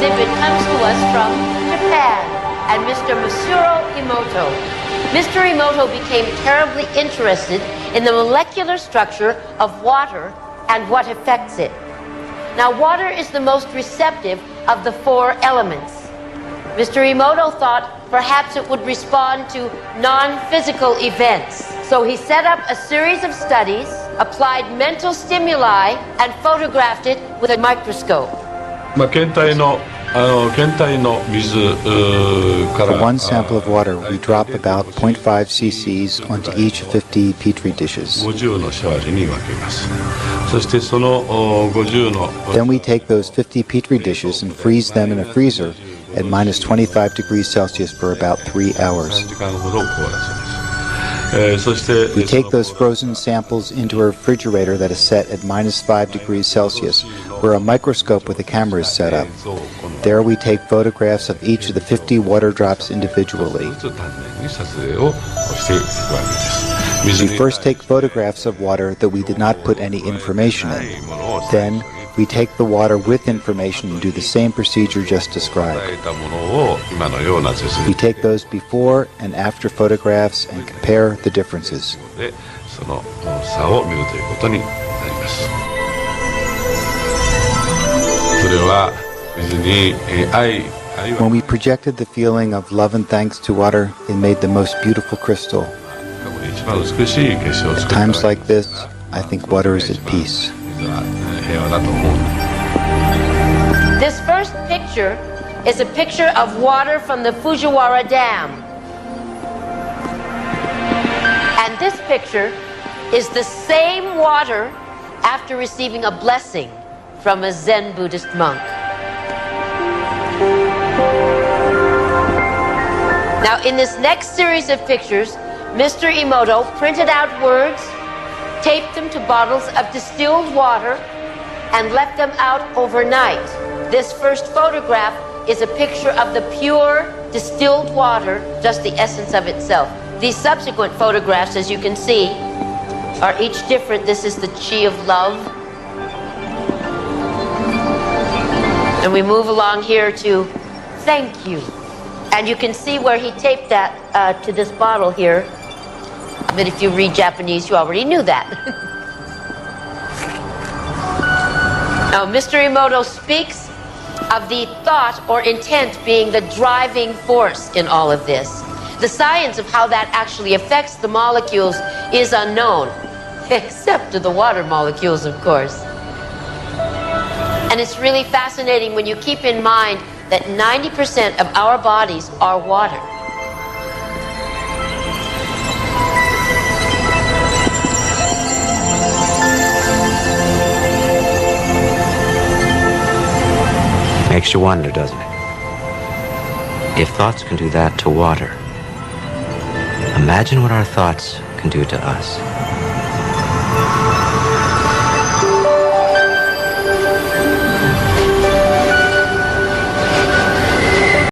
exhibit comes to us from Japan and Mr. Masaru Emoto. Mr. Emoto became terribly interested in the molecular structure of water and what affects it. Now, water is the most receptive of the four elements. Mr. Emoto thought perhaps it would respond to non-physical events. So he set up a series of studies, applied mental stimuli, and photographed it with a microscope. For one sample of water, we drop about 0.5 cc's onto each 50 petri dishes. Then we take those 50 petri dishes and freeze them in a freezer at minus 25 degrees Celsius for about 3 hours. We take those frozen samples into a refrigerator that is set at minus 5 degrees Celsius, where a microscope with a camera is set up. There we take photographs of each of the 50 water drops individually. We first take photographs of water that we did not put any information in. Then we take the water with information and do the same procedure just described. We take those before and after photographs and compare the differences. When we projected the feeling of love and thanks to water, it made the most beautiful crystal. At times like this, I think water is at peace. This first picture is a picture of water from the Fujiwara Dam. And this picture is the same water after receiving a blessing from a Zen Buddhist monk. Now, in this next series of pictures, Mr. Emoto printed out words, taped them to bottles of distilled water, and left them out overnight. This first photograph is a picture of the pure distilled water, just the essence of itself. These subsequent photographs, as you can see, are each different. This is the chi of love. And we move along here to thank you. And you can see where he taped that to this bottle here. But if you read Japanese, you already knew that. Now, Mr. Emoto speaks of the thought or intent being the driving force in all of this. The science of how that actually affects the molecules is unknown, except to the water molecules, of course. And it's really fascinating when you keep in mind that 90% of our bodies are water. Makes you wonder, doesn't it? If thoughts can do that to water, imagine what our thoughts can do to us.